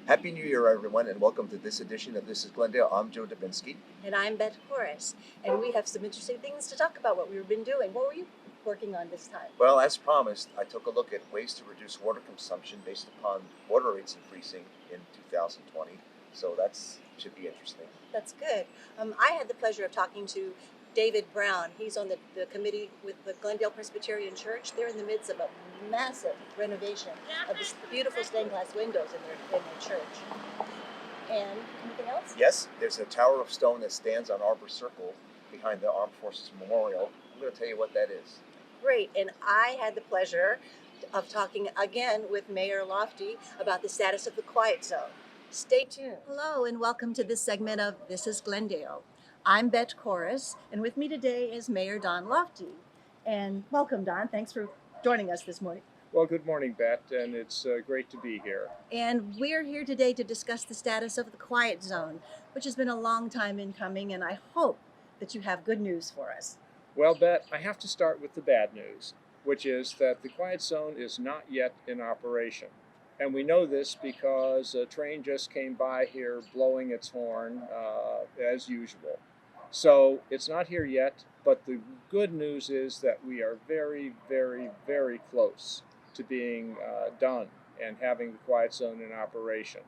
Happy New Year, everyone, and welcome to this edition of This is Glendale. I'm Joe Dubinsky. And I'm Beth Horace, and we have some interesting things to talk about what we've been doing. What were you working on this time? Well, as promised, I took a look at ways to reduce water consumption based upon water rates increasing in 2020. So that should be interesting. That's good. I had the pleasure of talking to David Brown. He's on the committee with the Glendale Presbyterian Church. They're in the midst of a massive renovation of the beautiful stained glass windows in their church. And anything else? Yes, there's a tower of stone that stands on Arbor Circle behind the Armed Forces Memorial. I'm going to tell you what that is. Great, and I had the pleasure of talking again with Mayor Lofty about the status of the quiet zone. Stay tuned. Hello, and welcome to this segment of This is Glendale. I'm Beth Horace, and with me today is Mayor Don Lofty. And welcome, Don. Thanks for joining us this morning. Well, good morning, Beth, and it's great to be here. And we're here today to discuss the status of the quiet zone, which has been a long time in coming, and I hope that you have good news for us. Well, Beth, I have to start with the bad news, which is that the quiet zone is not yet in operation. And we know this because a train just came by here blowing its horn as usual. So it's not here yet, but the good news is that we are very, very, very close to being done and having the quiet zone in operation.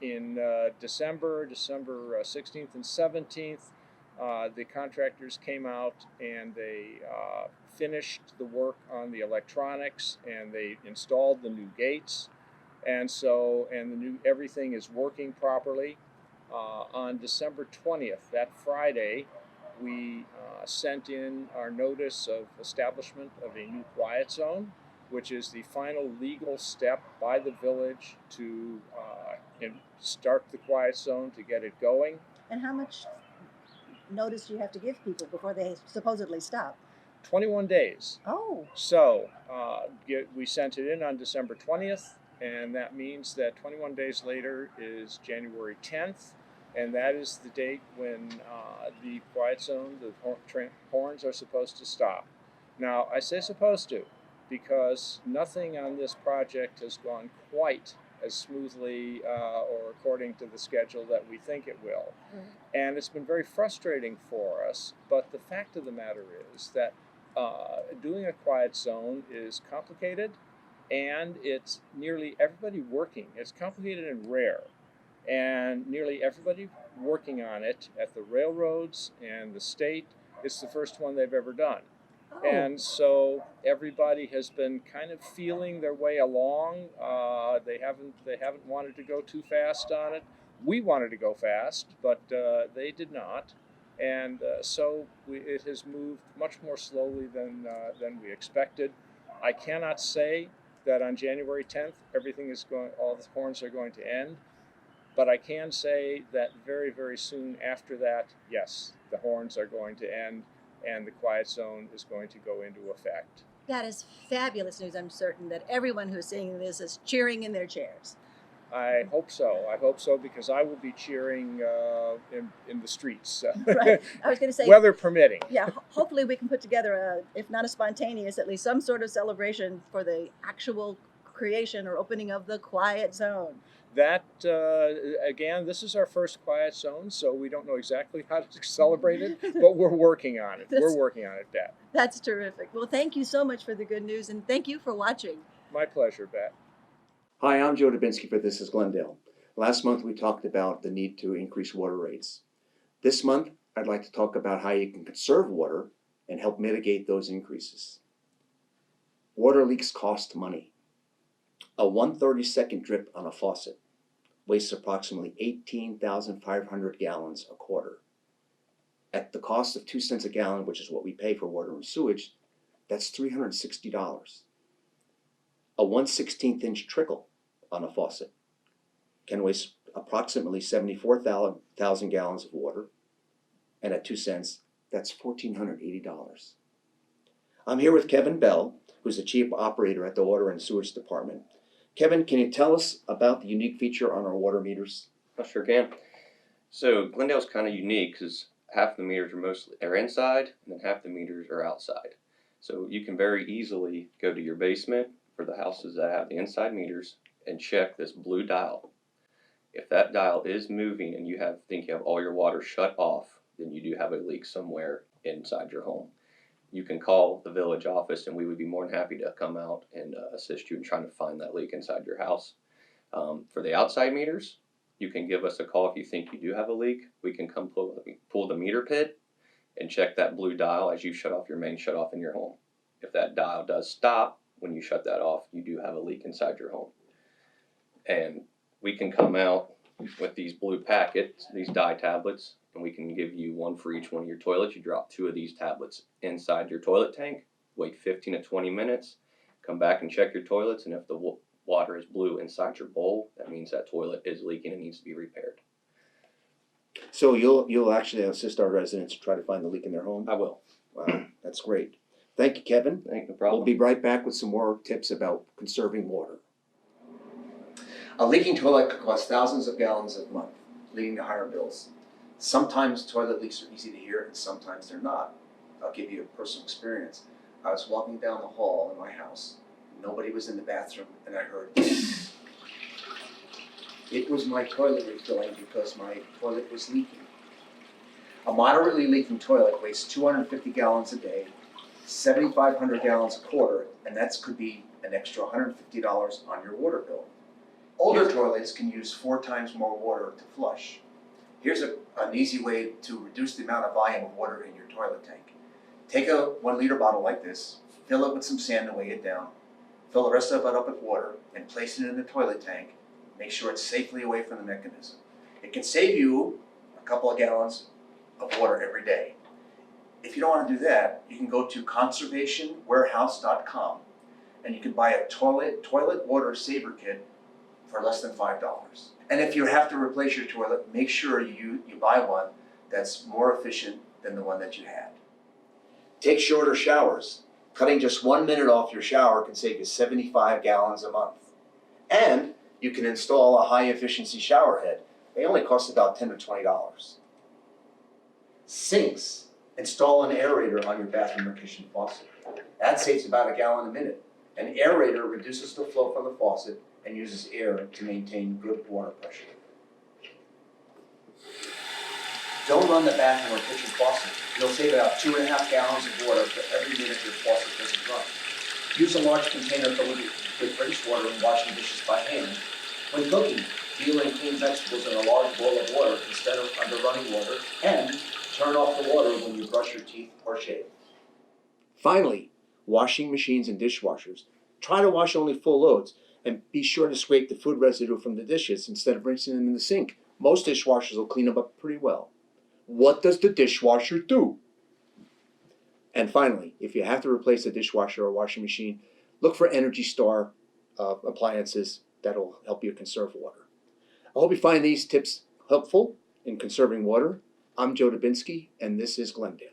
In December 16th and 17th, the contractors came out and they finished the work on the electronics and they installed the new gates, and everything is working properly. On December 20th, that Friday, we sent in our notice of establishment of a new quiet zone, which is the final legal step by the village to start the quiet zone, to get it going. And how much notice do you have to give people before they supposedly stop? 21 days. Oh. So we sent it in on December 20th, and that means that 21 days later is January 10th, and that is the date when the quiet zone, the horns are supposed to stop. Now, I say supposed to because nothing on this project has gone quite as smoothly or according to the schedule that we think it will. Mm-hmm. And it's been very frustrating for us, but the fact of the matter is that doing a quiet zone is complicated, and it's nearly everybody working. It's complicated and rare, and nearly everybody working on it at the railroads and the state, it's the first one they've ever done. Oh. And so everybody has been kind of feeling their way along. They haven't wanted to go too fast on it. We wanted to go fast, but they did not. And so it has moved much more slowly than we expected. I cannot say that on January 10th all the horns are going to end, but I can say that very, very soon after that, yes, the horns are going to end and the quiet zone is going to go into effect. That is fabulous news. I'm certain that everyone who is seeing this is cheering in their chairs. I hope so. I hope so, because I will be cheering in the streets. Right. I was going to say, weather permitting. Yeah. Hopefully, we can put together if not a spontaneous, at least some sort of celebration for the actual creation or opening of the quiet zone. That again, this is our first quiet zone, so we don't know exactly how to celebrate it, but we're working on it. We're working on it, Beth. That's terrific. Well, thank you so much for the good news, and thank you for watching. My pleasure, Beth. Hi, I'm Joe Dubinsky for This is Glendale. Last month we talked about the need to increase water rates. This month I'd like to talk about how you can conserve water and help mitigate those increases. Water leaks cost money. A 1/32 drip on a faucet wastes approximately 18,500 gallons a quarter. At the cost of 2 cents a gallon, which is what we pay for water and sewage, that's $360. A 1/16 inch trickle on a faucet can waste approximately 74,000 gallons of water, and at 2 cents, that's $1,480. I'm here with Kevin Bell, who's the chief operator at the Water and Sewage Department. Kevin, can you tell us about the unique feature on our water meters? I sure can. So Glendale's kind of unique because half the meters are inside and then half the meters are outside. So you can very easily go to your basement for the houses that have the inside meters and check this blue dial. If that dial is moving and think you have all your water shut off, then you do have a leak somewhere inside your home. You can call the village office and we would be more than happy to come out and assist you in trying to find that leak inside your house. For the outside meters, you can give us a call if you think you do have a leak. We can come pull the meter pit and check that blue dial as you shut off your main shut off in your home. If that dial does stop when you shut that off, you do have a leak inside your home. And we can come out with these blue packets, these dye tablets, and we can give you one for each one of your toilets. You drop 2 of these tablets inside your toilet tank, wait 15 to 20 minutes, come back and check your toilets, and if the water is blue inside your bowl, that means that toilet is leaking and needs to be repaired. So you'll actually assist our residents to try to find the leak in their home? I will. Wow, that's great. Thank you, Kevin. No problem. We'll be right back with some more tips about conserving water. A leaking toilet could cost thousands of gallons a month, leading to higher bills. Sometimes toilet leaks are easy to hear and sometimes they're not. I'll give you a personal experience. I was walking down the hall in my house. Nobody was in the bathroom and I heard it was my toilet refilling because my toilet was leaking. A moderately leaking toilet wastes 250 gallons a day, 7,500 gallons a quarter, and that could be an extra $150 on your water bill. Older toilets can use 4 times more water to flush. Here's an easy way to reduce the amount of volume of water in your toilet tank. Take a 1 liter bottle like this, fill it with some sand to weigh it down, fill the rest of it up with water, and place it in the toilet tank. Make sure it's safely away from the mechanism. It can save you a couple of gallons of water every day. If you don't want to do that, you can go to conservationwarehouse.com and you can buy a toilet water saver kit for less than $5. And if you have to replace your toilet, make sure you buy one that's more efficient than the one that you had. Take shorter showers. Cutting just 1 minute off your shower can save you 75 gallons a month. And you can install a high efficiency shower head. They only cost about $10 to $20. Sinks. Install an aerator on your bathroom or kitchen faucet. That saves about a gallon a minute. An aerator reduces the flow from the faucet and uses air to maintain good water pressure. Don't run the bathroom or kitchen faucet. You'll save about 2.5 gallons of water for every minute your faucet doesn't run. Use a large container filled with rinsed water and washing dishes by hand. When cooking, peel and clean vegetables in a large bowl of water instead of under running water, and turn off the water when you brush your teeth or shave. Finally, washing machines and dishwashers. Try to wash only full loads and be sure to scrape the food residue from the dishes instead of rinsing them in the sink. Most dishwashers will clean them up pretty well. What does the dishwasher do? And finally, if you have to replace a dishwasher or washing machine, look for Energy Star appliances that'll help you conserve water. I hope you find these tips helpful in conserving water. I'm Joe Dubinsky, and this is Glendale.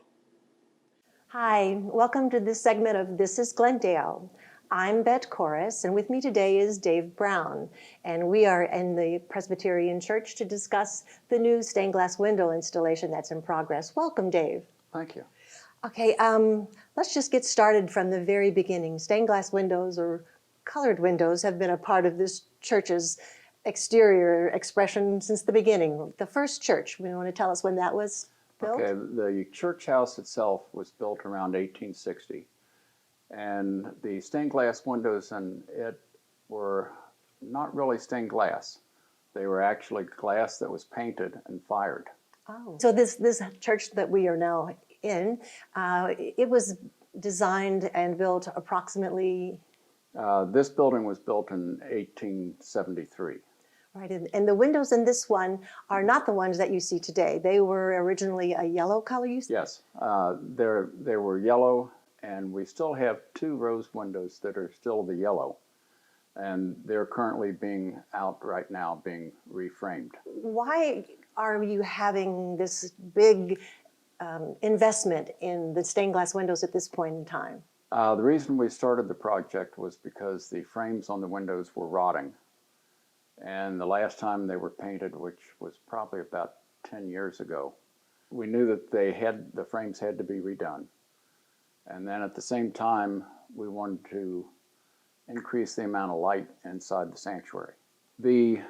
Hi, welcome to this segment of This is Glendale. I'm Bet Chorus, and with me today is Dave Brown, and we are in the Presbyterian Church to discuss the new stained glass window installation that's in progress. Welcome, Dave. Thank you. Okay, let's just get started from the very beginning. Stained glass windows or colored windows have been a part of this church's exterior expression since the beginning. The first church, you want to tell us when that was built? Okay, the church house itself was built around 1860. And the stained glass windows in it were not really stained glass. They were actually glass that was painted and fired. Oh. So this church that we are now in, it was designed and built approximately... This building was built in 1873. Right, and the windows in this one are not the ones that you see today. They were originally a yellow color, you said? Yes, they were yellow, and we still have 2 rose windows that are still the yellow. And they're currently being out right now, being reframed. Why are you having this big investment in the stained glass windows at this point in time? The reason we started the project was because the frames on the windows were rotting. And the last time they were painted, which was probably about 10 years ago, we knew that the frames had to be redone. And then at the same time, we wanted to increase the amount of light inside the sanctuary. The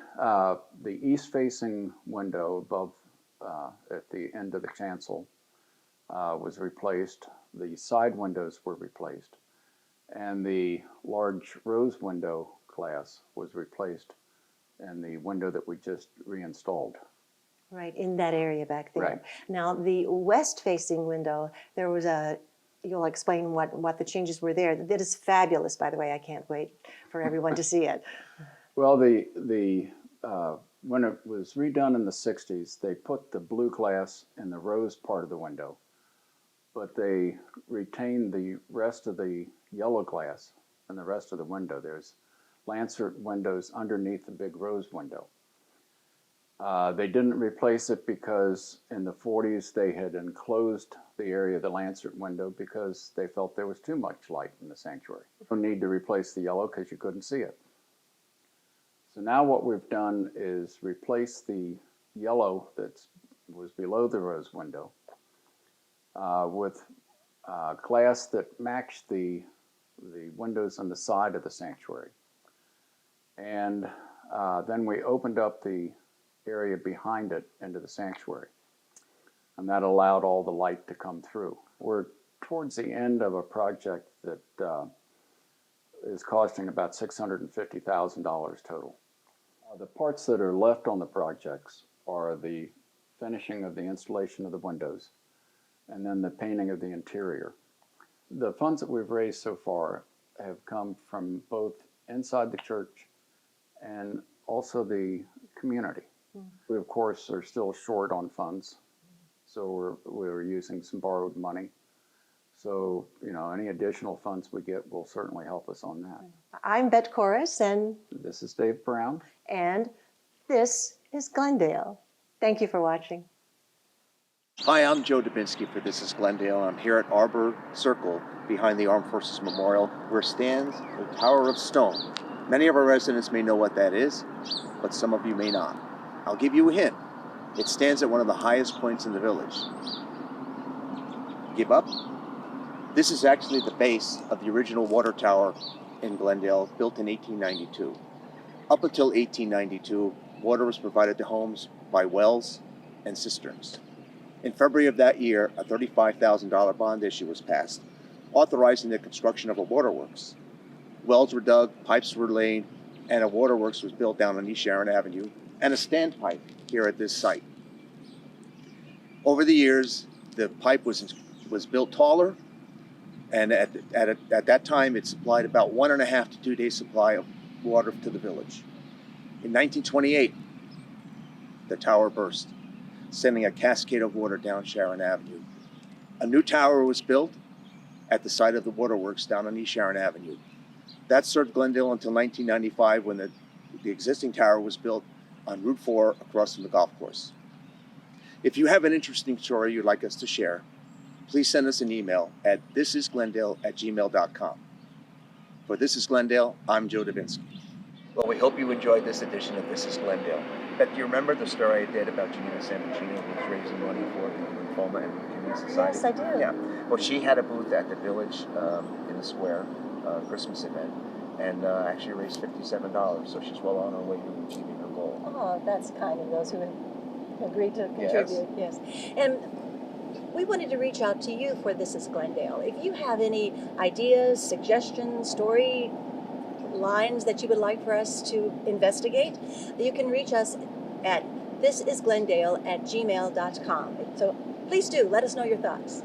east-facing window above at the end of the chancel was replaced. The side windows were replaced, and the large rose window glass was replaced, and the window that we just reinstalled. Right, in that area back there. Right. Now, the west-facing window, there was you'll explain what the changes were there. That is fabulous, by the way. I can't wait for everyone to see it. Well, when it was redone in the 60s, they put the blue glass in the rose part of the window, but they retained the rest of the yellow glass and the rest of the window. There's lancet windows underneath the big rose window. They didn't replace it because in the 40s they had enclosed the area of the lancet window because they felt there was too much light in the sanctuary. No need to replace the yellow because you couldn't see it. So now what we've done is replace the yellow that was below the rose window with glass that matched the windows on the side of the sanctuary. And then we opened up the area behind it into the sanctuary. And that allowed all the light to come through. We're towards the end of a project that is costing about $650,000 total. The parts that are left on the projects are the finishing of the installation of the windows and then the painting of the interior. The funds that we've raised so far have come from both inside the church and also the community. We, of course, are still short on funds, so we're using some borrowed money. So, any additional funds we get will certainly help us on that. I'm Bet Chorus, and This is Dave Brown. And this is Glendale. Thank you for watching. Hi, I'm Joe Dubinsky for This is Glendale. I'm here at Arbor Circle behind the Armed Forces Memorial, where stands the Tower of Stone. Many of our residents may know what that is, but some of you may not. I'll give you a hint. It stands at one of the highest points in the village. Give up? This is actually the base of the original water tower in Glendale, built in 1892. Up until 1892, water was provided to homes by wells and cisterns. In February of that year, a $35,000 bond issue was passed, authorizing the construction of a waterworks. Wells were dug, pipes were laid, and a waterworks was built down on East Sharon Avenue, and a standpipe here at this site. Over the years, the pipe was built taller, and at that time, it supplied about 1.5 to 2 days supply of water to the village. In 1928, the tower burst, sending a cascade of water down Sharon Avenue. A new tower was built at the site of the waterworks down on East Sharon Avenue. That served Glendale until 1995, when the existing tower was built on Route 4 across from the golf course. If you have an interesting story you'd like us to share, please send us an email at thisisglendale@gmail.com. For This is Glendale, I'm Joe Dubinsky. Well, we hope you enjoyed this edition of This is Glendale. But do you remember the story I did about Janina Sambucino, who was raising money for the Lymphoma and Leukemia Society? Yes, I do. Yeah. Well, she had a booth at the village in the square, Christmas event, and actually raised $57. So she's well on her way to achieving her goal. Oh, that's kind of those who agreed to contribute. Yes. And we wanted to reach out to you for This is Glendale. If you have any ideas, suggestions, story lines that you would like for us to investigate, you can reach us at thisisglendale@gmail.com. So please do let us know your thoughts.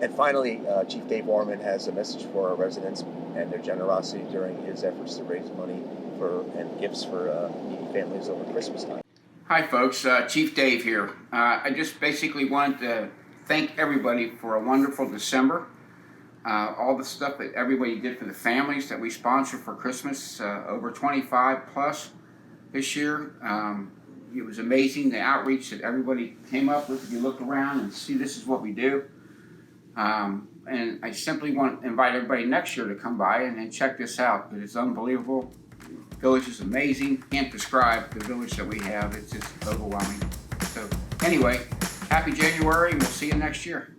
And finally, Chief Dave Orman has a message for our residents and their generosity during his efforts to raise money and gifts for needy families over Christmas time. Hi folks, Chief Dave here. I just basically wanted to thank everybody for a wonderful December. All the stuff that everybody did for the families that we sponsored for Christmas, over 25 plus this year. It was amazing, the outreach that everybody came up with. If you look around and see, this is what we do. And I simply want to invite everybody next year to come by and check this out. But it's unbelievable. The village is amazing. Can't describe the village that we have. It's just overwhelming. So anyway, happy January, and we'll see you next year.